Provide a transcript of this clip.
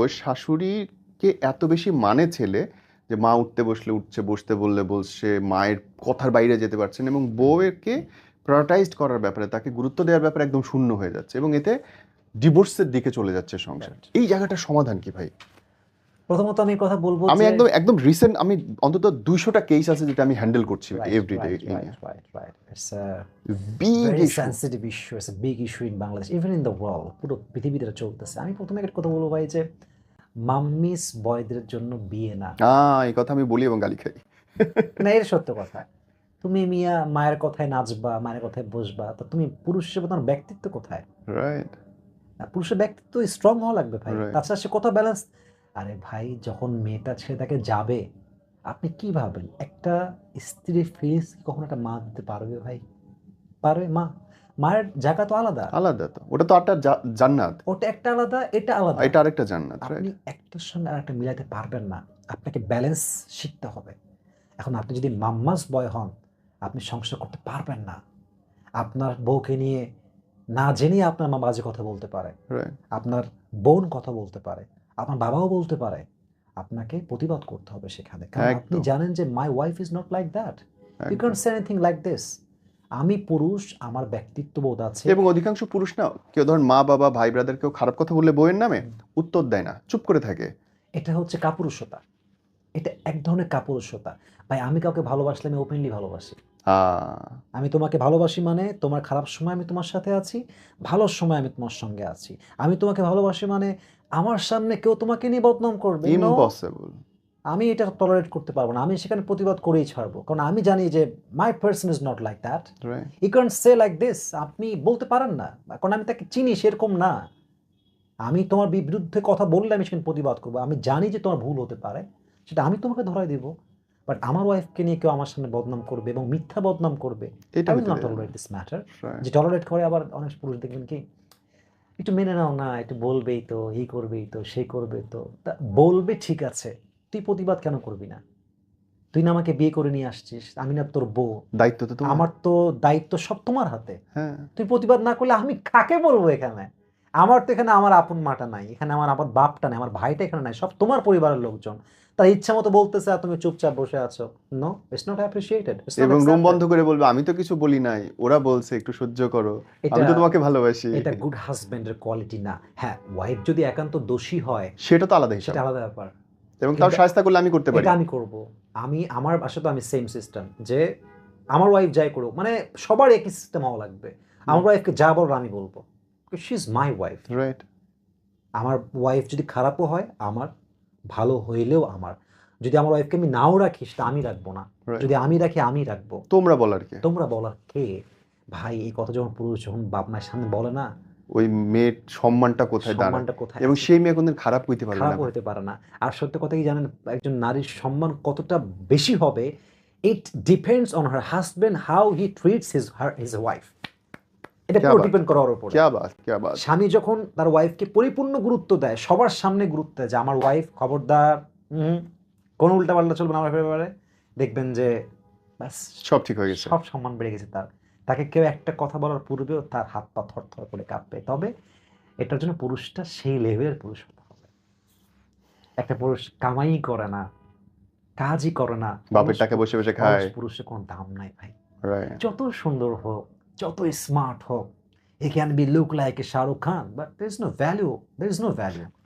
ওই শাশুড়িকে এত বেশি মানে ছেলে যে মা উঠতে বসলে উঠছে, বসতে বললে বলছে, মায়ের কথার বাইরে যেতে পারছেন, এবং বউকে প্রায়োরিটাইজড করার ব্যাপারে, তাকে গুরুত্ব দেওয়ার ব্যাপারে একদম শূন্য হয়ে যাচ্ছে, এবং এতে ডিভোর্সের দিকে চলে যাচ্ছে সংসার। Right. এই জায়গাটার সমাধান কি ভাই? প্রথমত আমি কথা বলবো আমি যে একদম একদম রিসেন্ট, আমি অন্তত 200টা কেস আছে যেটা আমি হ্যান্ডেল করছি everyday. right. It's a big very issue. sensitive issue. It's a big issue in Bangladesh, even in the world. পুরো পৃথিবীতে এটা চলতেছে। আমি প্রথমে একটা কথা বলবো ভাই যে মাম্মিস বয়দের জন্য বিয়ে না। এই কথা আমি বলি এবং গালি খাই। না, এর সত্য কথা। তুমি মিয়া মায়ের কথায় নাচবা, মায়ের কথায় বসবা, তো তুমি পুরুষ হিসেবে তোমার ব্যক্তিত্ব কোথায়? রাইট, পুরুষের ব্যক্তিত্ব স্ট্রং হওয়া লাগবে ভাই। রাইট। তাছাড়া সে কথা ব্যালেন্স। আরে ভাই, যখন মেয়েটা ছেড়ে তাকে যাবে, আপনি কি ভাবেন একটা স্ত্রীর ফিলিংস কি কখনো একটা মা দিতে পারবে ভাই? পারবে মা? মায়ের জায়গা তো আলাদা। আলাদা তো, ওটা তো একটা জান্নাত, ওটা একটা আলাদা, এটা আলাদা। এটা আরেকটা জান্নাত, রাইট। আপনি একটার সঙ্গে আরেকটা মিলাতে পারবেন না। আপনাকে ব্যালেন্স শিখতে হবে। এখন আপনি যদি মাম্মাস বয় হন, আপনি সংসার করতে পারবেন না। আপনার বউকে নিয়ে না জেনেই আপনার মা বাজে কথা বলতে পারে। রাইট, আপনার বোন কথা বলতে পারে। আপনার বাবাও বলতে পারে। আপনাকে প্রতিবাদ করতে হবে সেখানে। কারণ আপনি একদম, জানেন যে my wife is not like that. You একদম। Can't say anything like this. আমি পুরুষ, আমার ব্যক্তিত্ববোধ আছে। এবং অধিকাংশ পুরুষ না, কেউ ধরেন মা বাবা ভাই ব্রাদার কেউ খারাপ কথা বললে বউয়ের নামে উত্তর দেয় না, চুপ করে থাকে। এটা হচ্ছে কাপুরুষতা। এটা এক ধরনের কাপুরুষতা। ভাই, আমি কাউকে ভালোবাসলে আমি ওপেনলি ভালোবাসি। আহ আমি তোমাকে ভালোবাসি মানে তোমার খারাপ সময় আমি তোমার সাথে আছি, ভালো সময় আমি তোমার সঙ্গে আছি। আমি তোমাকে ভালোবাসি মানে আমার সামনে কেউ তোমাকে নিয়ে বদনাম করবে, নো। ইম্পসিবল। আমি এটা টলারেট করতে পারবো না। আমি সেখানে প্রতিবাদ করেই ছাড়বো। কারণ আমি জানি যে my person is not like that. Right. You can't say like this. আপনি বলতে পারেন না। কারণ আমি তাকে চিনি সেরকম না। আমি তোমার বিরুদ্ধে কথা বললে আমি সেখানে প্রতিবাদ করবো। আমি জানি যে তোমার ভুল হতে পারে। সেটা আমি তোমাকে ধরাই দিব। বাট আমার ওয়াইফকে নিয়ে কেউ আমার সামনে বদনাম করবে এবং মিথ্যা বদনাম করবে, এটা আই উইল হইতে নট দেয় না। Tolerate this matter. রাইট। যে টলারেট করে আবার অনেক পুরুষ দেখবেন কি, একটু মেনে নাও না, একটু বলবেই তো, এই করবেই তো, সেই করবে তো। তা বলবে ঠিক আছে, তুই প্রতিবাদ কেন করবি না? তুই না আমাকে বিয়ে করে নিয়ে আসছিস, আমি না তোর বউ। দায়িত্ব তো তোমার। আমার তো দায়িত্ব সব তোমার হাতে। হ্যাঁ। তুই প্রতিবাদ না করলে আমি কাকে বলবো এখানে? আমার তো এখানে আমার আপন মাটা নাই, এখানে আমার আপন বাপটা নাই, আমার ভাইটা এখানে নাই, সব তোমার পরিবারের লোকজন। তার ইচ্ছা মতো বলতেছে আর তুমি চুপচাপ বসে আছো। No, it's not appreciated, it's not এবং রুম অ্যাকসেপ্টেড। বন্ধ করে বলবে আমি তো কিছু বলি নাই, ওরা বলছে একটু সহ্য করো, আমি এটা তো তোমাকে ভালোবাসি। এটা গুড হাজবেন্ডের কোয়ালিটি না। হ্যাঁ, ওয়াইফ যদি একান্ত দোষী হয় সেটা তো আলাদা হিসাব, সেটা আলাদা ব্যাপার। এবং তাও কিন্তু শায়েস্তা করলে আমি করতে পারি। এটা আমি করব। আমার বাসায় তো আমি সেম সিস্টেম যে আমার ওয়াইফ যাই করুক, মানে সবার একই সিস্টেম হওয়া লাগবে। আমার ওয়াইফকে যা বলবো আমি বলবো। She is my wife. Right. আমার ওয়াইফ যদি খারাপও হয় আমার, ভালো হইলেও আমার। যদি আমার ওয়াইফকে আমি নাও রাখি সেটা আমি রাখবো না। রাইট। যদি আমি রাখি আমি রাখবো। তোমরা বলার কে? তোমরা বলার কে? ভাই, এই কথা যখন পুরুষ যখন বাপ মায়ের সামনে বলে না, ওই মেয়ের সম্মানটা কোথায় দাঁড়ায়, সম্মানটা কোথায় এবং আছে? সেই মেয়ে কোনদিন খারাপ কইতে পারবে না খারাপও ভাই। হতে পারে না। আর সত্য কথা কি জানেন, একজন নারীর সম্মান কতটা বেশি হবে, it depends on her husband, how he treats his wife. এটা ক্যা পুরো বাত, ডিপেন্ড করার ওর উপরে। ক্যা বাত, ক্যা বাত। স্বামী যখন তার ওয়াইফকে পরিপূর্ণ গুরুত্ব দেয়, সবার সামনে গুরুত্ব দেয় যে আমার ওয়াইফ খবরদার, কোনো উল্টাপাল্টা চলবে না আমার ব্যাপারে, দেখবেন যে ব্যাস, সব ঠিক হয়ে গেছে। সব সম্মান বেড়ে গেছে তার। তাকে কেউ একটা কথা বলার পূর্বেও তার হাত পা থরথর করে কাঁপবে। তবে এটার জন্য পুরুষটা সেই লেভেলের পুরুষ হতে হবে। একটা পুরুষ কামাই করে না, কাজই করে না, বাপের টাকা বসে বসে খায়। পুরুষের কোনো দাম নাই ভাই। রাইট। যত সুন্দর হোক, যত স্মার্ট হোক, he can be look like a Shah Rukh Khan, but there is no value. There is no value.